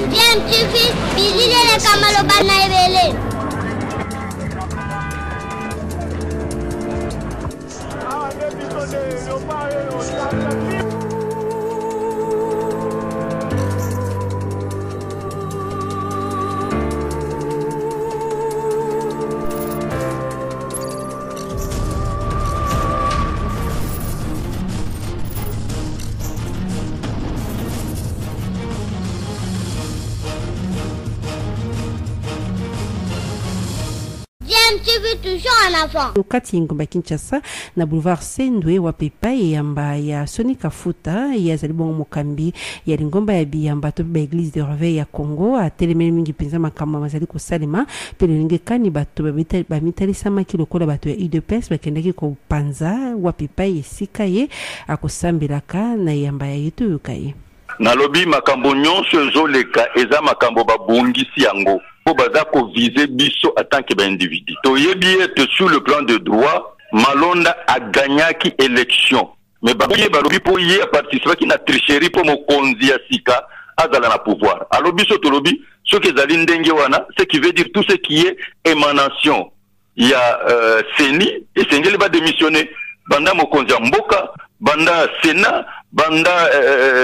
Bien, tu fais, bisous les camalobana et Wakati ngomba Kinshasa na boulevard Sendwe wa pepa yamba ya Soni Kafuta ya zalibongo mokambi ya lingomba ya biyamba to ba église de réveil ya Congo a telemeli mingi penza makamba mazali ko salima pele ngekani bato ba mitalisa makilo kola bato ya UDPS bakendeki ko panza wa pepa yesika ye akosambelaka na yamba ya yetu yukaye na lobi makambo nyonso ezoleka eza makambo babungisi yango po baza ko viser biso en tant que individu to yebi ete sur le plan de droit Malonda a gagné élection mais babuye balobi po ye participer ki na tricherie po mokonzi ya sika azala na pouvoir alors biso to lobi ce que ezali ndenge wana ce qui veut dire tout ce qui est émanation il y a Seni et Sengeli va démissionner banda mokonzi ya mboka banda Sénat banda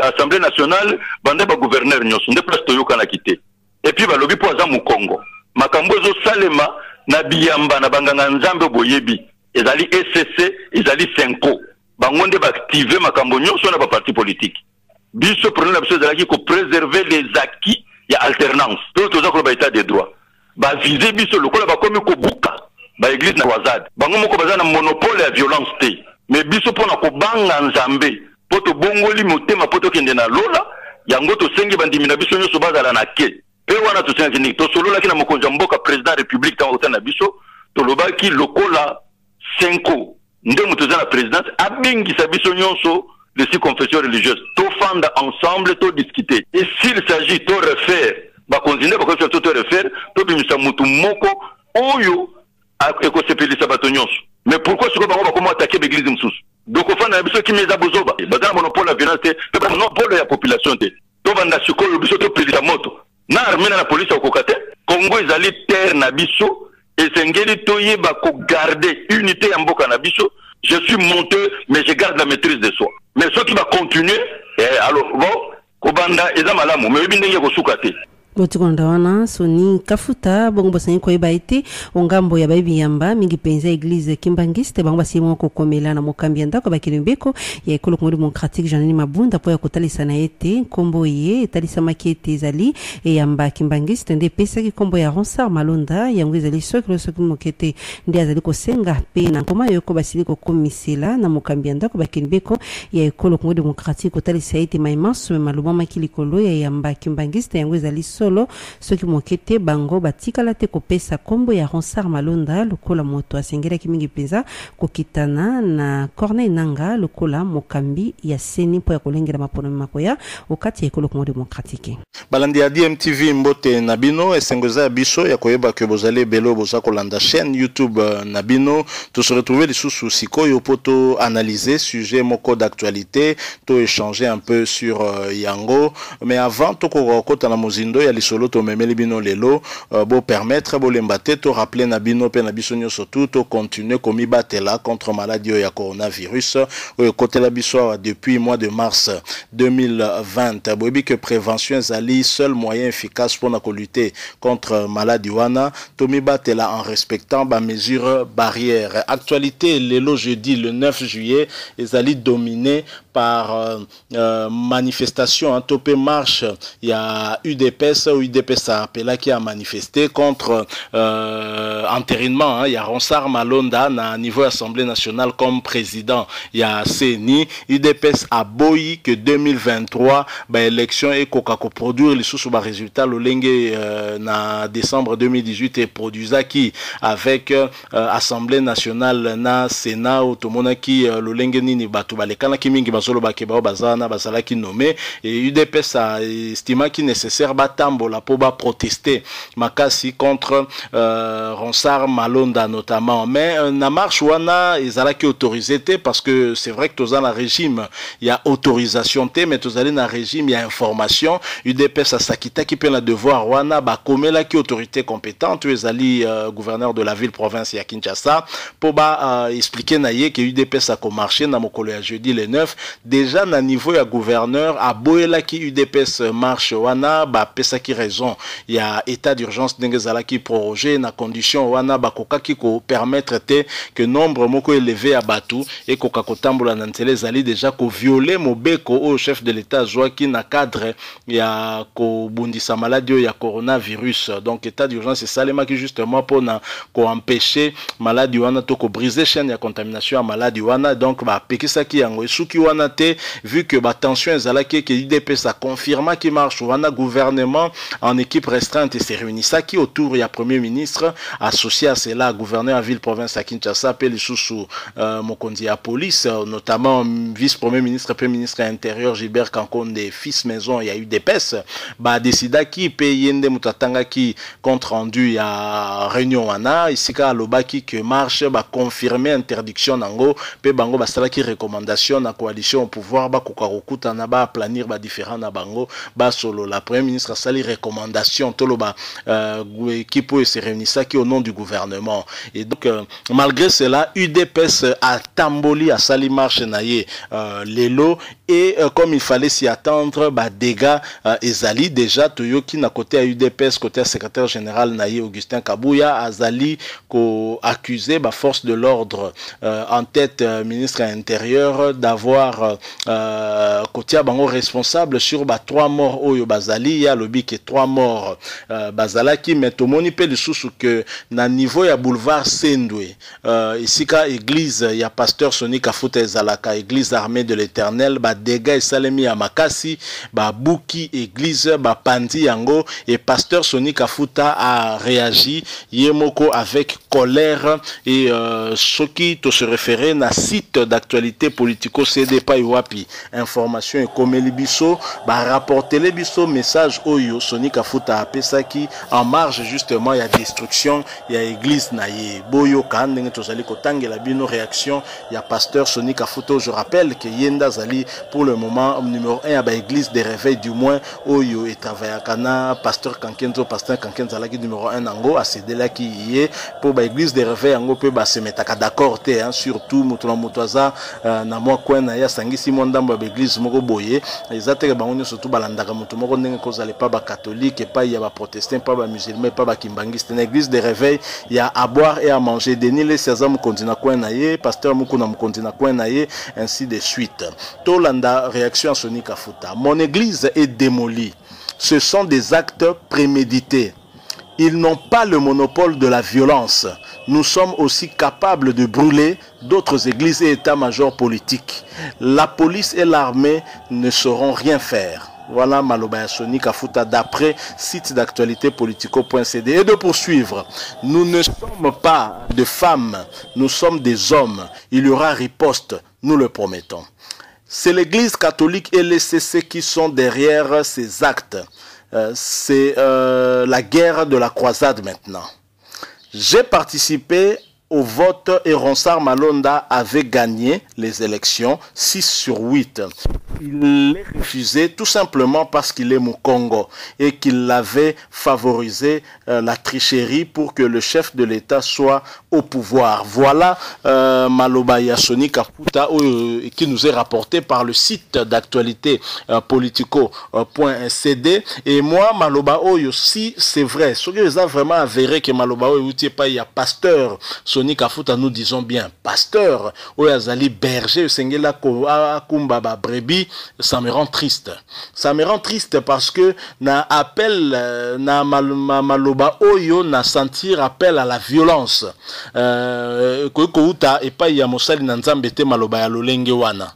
Assemblée nationale banda ba gouverneur nyonso nde place toyoka na kité et puis balobi po aza mu Congo makambo zo salema na biyamba na banganga nzambe boyebi ezali SCC ezali Senko bango nde ba activer makambo nyonso na ba parti politique biso problème la biso ezalaki ko préserver les acquis ya alternance to toza ko ba état de droit ba viser biso lokola ba komi ko buka ba église na wazad bango moko baza na monopole ya violence te mais biso pona ko banga nzambe poto bongoli motema poto kende na lola yango to sengi bandimi na biso nyoso bazala na ke pe wana to sengi ni to solo la kina mokonja mboka président république ta otana biso to lobaki lokola Senko nde mutoza na présidence abingi sa biso nyonso de ces confessions religieuses to fanda ensemble to discuter et s'il s'agit to refaire ba continuer ba ko to refaire to bimisa mutu moko oyo ekosepelisa bato nyonso mais pourquoi ce que bango ba comment attaquer l'église msusu donc au fond na biso ki meza bozoba bazana monopole ya violence te pe monopole ya population te to banda sikoyo biso to pelisa moto na armée na police okokate Congo ezali terre na biso esengeli toyeba ko garder unité ya mboka na biso je suis monteux mais je garde la maîtrise de soi mais ceux qui va continuer alors bon ko banda eza malamu mais bindenge ko sukate Botikonda wana Soni Kafuta bongo bosanyi ko ibaite ongambo ya baby yamba mingi penza église Kimbangiste bango basimo ko komela na mokambi ndako bakilembeko ya ekolo Congo démocratique Jeanine Mabunda po ya kotalisa na ete kombo ye etalisa makete zali e yamba Kimbangiste nde pesa ki kombo ya Ronsard Malonda yango ezali soki mokete ndi azali ko senga pe na nkoma yoko basili ko komisela na mokambi ndako bakilembeko ya ekolo Congo démocratique kotalisa ete maimanso maluba makilikolo ya yamba Kimbangiste yango ezali ceux qui mokete bango batikala te kopesa kombo ya Ronsard Malonda lokola moto asengera kimingi penza kokitana na Corneille Nanga lokola mokambi ya Seni po ya kolengela mapono makoya okati ya ekolo Congo démocratique balandi ya DMTV mbote nabino esengoza ya biso ya koyeba ke bozale belo boza kolanda chaîne YouTube nabino to se retrouver lisusu sikoyo poto analyser sujet moko d'actualité to échanger un peu sur yango mais avant to ko kota na mozindo ya lisolo to memeli bino lelo bo permettre bo lembate to rappeler na bino pe na biso nyoso tout to continuer komi batela contre maladie ya coronavirus o côté la biso depuis mois de mars 2020 bobi que prévention zali seul moyen efficace pour na lutter contre maladie wana to mi batela en respectant ba mesures barrières actualité lelo jeudi le 9 juillet ezali dominé par manifestation en topé marche il y a UDPS ou UDPS appela qui a manifesté contre entérinement il y a Ronsard Malonda na niveau Assemblée nationale comme président il y a Seni UDPS a boyi que 2023 ba élection et koka ko produire les sous ba résultat lolenge na décembre 2018 et produisa qui avec Assemblée nationale na Sénat automona qui lolenge nini batu balekana ki mingi basolo bakeba bazana basala ki nommé et UDPS a estima qui nécessaire batam kotambola po ba protester makasi contre Ronsard Malonda notamment. Mais na marche wana ezalaki autorisé te parce que c'est vrai que toza na régime il y a autorisation te, mais toza na régime il y a information. UDPS a sakita qui peut la devoir wana ba komela ki autorité compétente ezali gouverneur de la ville province ya Kinshasa pour ba expliquer na ye que UDPS a marché na mokolo ya jeudi le 9 déjà na niveau ya gouverneur a boela ki UDPS marche wana ba pesa ki raison il y a état d'urgence ndengezala ki prorogé na condition wana ba koka ki ko permettre te que nombre moko élevé à Batu et koka kotambola na ntele zali déjà ko violer mobeko au chef de l'état joaki na cadre ya ko bundisa maladie ya coronavirus. Donc état d'urgence c'est salema qui justement pour na ko empêcher maladie wana to ko briser chaîne ya contamination à maladie wana. Donc ba pekisa ki yango esuki wana te vu que ba tension ezalaki que UDPS a confirmé qui marche wana gouvernement en équipe restreinte et s'est réuni ça qui autour ya premier ministre associé à cela gouverneur à ville province à Kinshasa appelé sous Mokondi à police notamment vice-premier ministre premier ministre intérieur Gilbert Kankonde fils maison il y a eu des pèses ba décida qui payende mutatanga qui compte rendu ya réunion wana isika lobaki que marche ba confirmer interdiction nango pe bango basala qui recommandation na coalition au pouvoir ba kokarukuta na ba planir ba différent na bango ba solo la premier ministre sali recommandation toloba qui peut se réunir ça qui au nom du gouvernement et donc malgré cela UDPS a tamboli à sali marche naie lelo et comme il fallait s'y attendre bah dégâts ezali déjà toyoki na côté à UDPS côté secrétaire général naie Augustin Kabouya azali ko accusé bah force de l'ordre en tête ministre intérieur d'avoir côté bango responsable sur bah 3 morts oyo bazali ya lobi que 3 morts bazalaki mais tomoni pe lisusu que na niveau ya boulevard Sendwe isika église ya pasteur Soni Kafuta ezalaka église armée de l'Éternel ba dégâts esalemi ya makasi ba buki église ba pandi yango et pasteur Soni Kafuta a réagi yemoko avec colère et ce qui te se référait na site d'actualité politico CD pa iwapi information et comme libiso ba rapporter les biso message oyo Soni Kafuta apesaki en marge justement il y a destruction il y a église naye boyo kandenge tozali kotangela bino réaction il y a pasteur Soni Kafuta je rappelle que yenda zali pour le moment numéro 1 à ba église des réveils du moins oyo et travailla kana pasteur Kankenzo zalaki numéro 1 nango a cédé là qui y est pour ba église des réveils yango pe ba se metaka d'accord te hein, surtout mutuna mutwaza na mwa kwena ya sangisi mondamba ba église moko boye ezateke bango surtout balandaka mutu moko ndenge kozale pas ba catholique et pas il y a ba protestant pas ba musulman pas ba kimbangiste na église des réveils il y a à boire et à manger Denis les César mukondina kwena ye pasteur mukuna mukondina kwena ye ainsi de suite tolanda réaction à Soni Kafuta mon église est démolie ce sont des actes prémédités. Ils n'ont pas le monopole de la violence. Nous sommes aussi capables de brûler d'autres églises et états-majors politiques. La police et l'armée ne sauront rien faire. Voilà Maloba Soni Kafuta d'après site d'actualité politico.cd. Et de poursuivre, nous ne sommes pas de femmes, nous sommes des hommes. Il y aura riposte, nous le promettons. C'est l'église catholique et les CC qui sont derrière ces actes. C'est la guerre de la croisade maintenant. J'ai participé au vote et Ronsard Malonda avait gagné les élections 6 sur 8. Il les refusé tout simplement parce qu'il est Mukongo et qu'il avait favorisé la tricherie pour que le chef de l'État soit au pouvoir. Voilà Maloba Soni Kafuta qui nous est rapporté par le site d'actualité politico.cd. Et moi, Maloba Oyo, si c'est vrai, ce que les a vraiment avéré que Maloba Oyo, il y a pasteur Soni Kafuta, nous disons bien pasteur Oyazali berger Sengela Kumbaba Brebi, ça me rend triste. Ça me rend triste parce que na appel na Maloba Oyo na sentir appel à la violence. Kouta et pas ya mosali na nzambe te Maloba ya lolenge wana.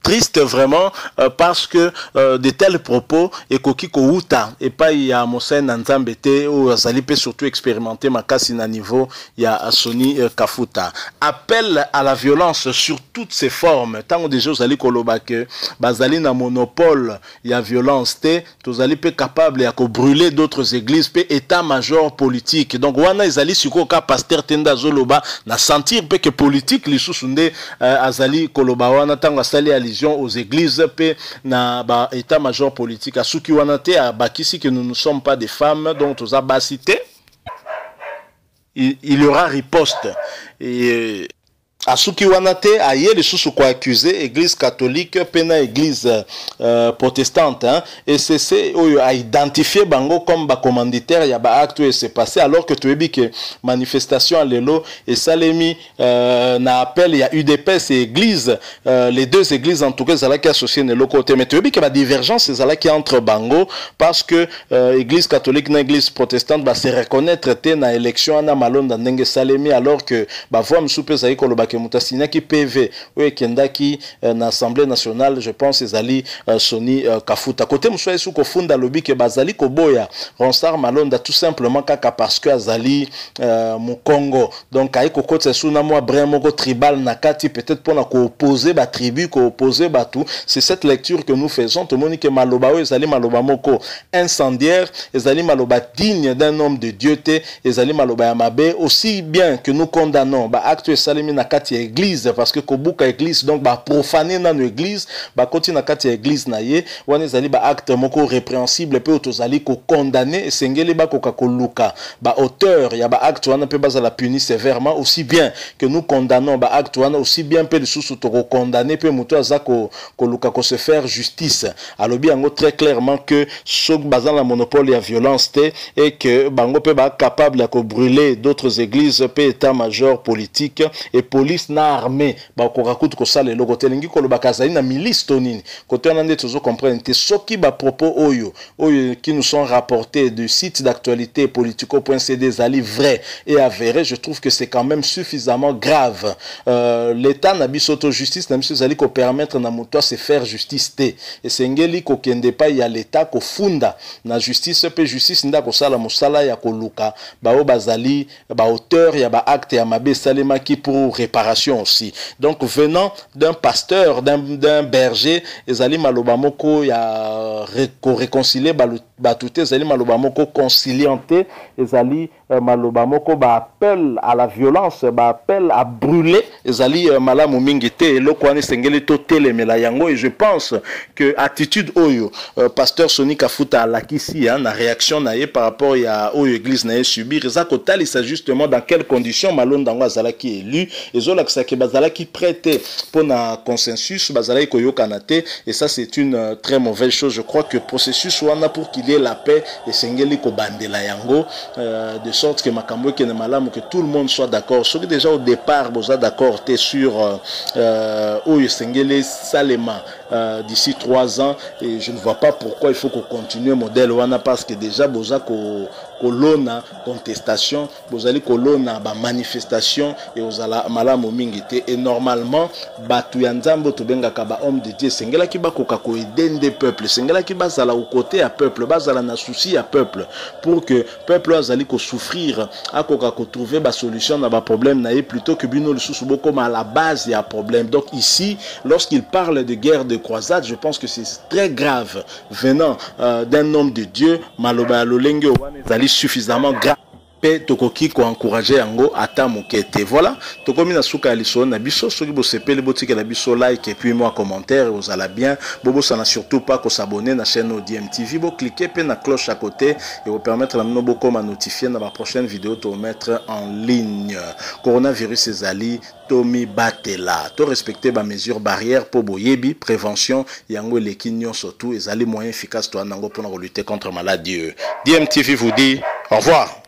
triste vraiment parce que de tels propos et koki kouta et pas il y a Moussa Nzambete ou Azalipe surtout expérimenté makasi na niveau il y a Sony Kafuta. Appel à la violence sur toutes ses formes. Tant déjà vous allez koloba que bazali na monopole il y a violence té vous allez pe capable ya ko brûler d'autres églises pe état-major politique. Donc wana izali siko ka pasteur tenda zoloba na sentir pe que politique li susunde azali koloba wana tango asali aux églises pe na ba état-major politique a suki wanate a bakisi que nous ne sommes pas des femmes dont aux abacité il y aura riposte et Asuki wanate aye les sous quoi accusé église catholique pena église protestante hein, et c'est a identifié bango comme ba commanditaire ya ba acte et c'est passé alors que tu as dit que manifestation à l'élo et salemi na appel il y a UDPS et église les deux églises en tout cas zala qui associé ne côté mais tu as dit que la divergence c'est zala qui entre bango parce que église catholique na église protestante va se reconnaître té na élection na malonda ndenge salemi alors que ba voix msupe za ikoloba Moutassigna qui PV oui kendaki na Assemblée nationale je pense ezali Sony Kafuta côté msoye sou ko funda lobi ke bazali ko boya Ronsard Malonda tout simplement kaka parce que azali mu Congo donc ay ko kotse sou na moi vraiment ko tribal nakati peut-être pour na ko opposer ba tribu ko opposer ba tout c'est cette lecture que nous faisons tout moni ke maloba o ezali maloba moko incendiaire ezali maloba digne d'un homme de Dieu té ezali maloba ya mabe aussi bien que nous condamnons ba acte salimi na église parce que kobuka église donc ba profaner dans l'église ba continue na kati église na ye wana zali ba acte moko répréhensible pe otozali ko condamner sengeli ba koka koluka ba auteur ya ba acte wana pe bazala puni sévèrement aussi bien que nous condamnons ba acte wana aussi bien pe lisusu to condamner pe muto azako koluka ko se faire justice alobi yango très clairement que sok bazala la monopole ya violence té et que bango pe ba capable ya ko brûler d'autres églises pe état-major politique et police na armée ba ko rakutu ko sala le côté lingi ko lo bakazali na milice tonini côté on ande toujours comprendre te soki ba propos oyo qui nous sont rapportés de sites d'actualité politico.cd zali vrai et avéré je trouve que c'est quand même suffisamment grave l'état na bisoto justice na biso zali ko permettre na moto se faire justice té et sengeli ko kende pa ya l'état ko funda na justice pe justice nda ko sala musala ya ko luka ba o bazali ba auteur ya ba acte ya mabe salema ki pour réparation aussi. Donc venant d'un pasteur, d'un berger, ezali maloba moko ya réconcilier batute ezali maloba moko concilianté ezali maloba moko ba appel à la violence, ba appel à brûler ezali malamu mingi te eloko wana sengeli to telemela yango et je pense que attitude oyo pasteur Sony Kafuta alakisi na réaction na ye par rapport ya oyo église na ye subir eza kotalisa justement dans quelles conditions malonda ngo azalaki élu ezolakisa ke bazalaki prêté pour na consensus bazalaki koyokana te et ça c'est une très mauvaise chose. Je crois que processus wana pour qu'il y ait la paix et sengeli ko bandela yango de sorte que makambo ke ne malamu que tout le monde soit d'accord. Soki déjà au départ boza d'accord te sur oyo sengeli salema d'ici 3 ans et je ne vois pas pourquoi il faut qu'on continue modèle wana parce que déjà boza ko kolona contestation bozali kolona ba manifestation et ozala malamu mingi te et normalement batu ya nzambo to bengaka ba homme de Dieu sengela ki bakoka ko aider peuple sengela ki bazala au côté ya peuple bazala na souci ya peuple pour que peuple azali ko souffrir akoka ko trouver ba solution na ba problème na plutôt que bino lisusu boko à la base ya problème. Donc ici lorsqu'il parle de guerre de croisade je pense que c'est très grave venant d'un homme de Dieu maloba lolenge wana suffisamment grave pe tokoki ko encourager yango ata mokete. Voilà tokomi na suka liso na biso soki bo sepele botika na biso like et puis moi commentaire vous allez bien bobo ça n'a surtout pas ko s'abonner na chaîne DMTV bo cliquer pe na cloche à côté et vous permettre na mnobo ko notifier na ma prochaine vidéo to mettre en ligne. Coronavirus ezali Tomi Batela to respecter ba mesures barrières pour boyebi prévention yango leki nyonso surtout ezali moyen efficace to nango pour lutter contre maladie. DMTV vous dit au revoir.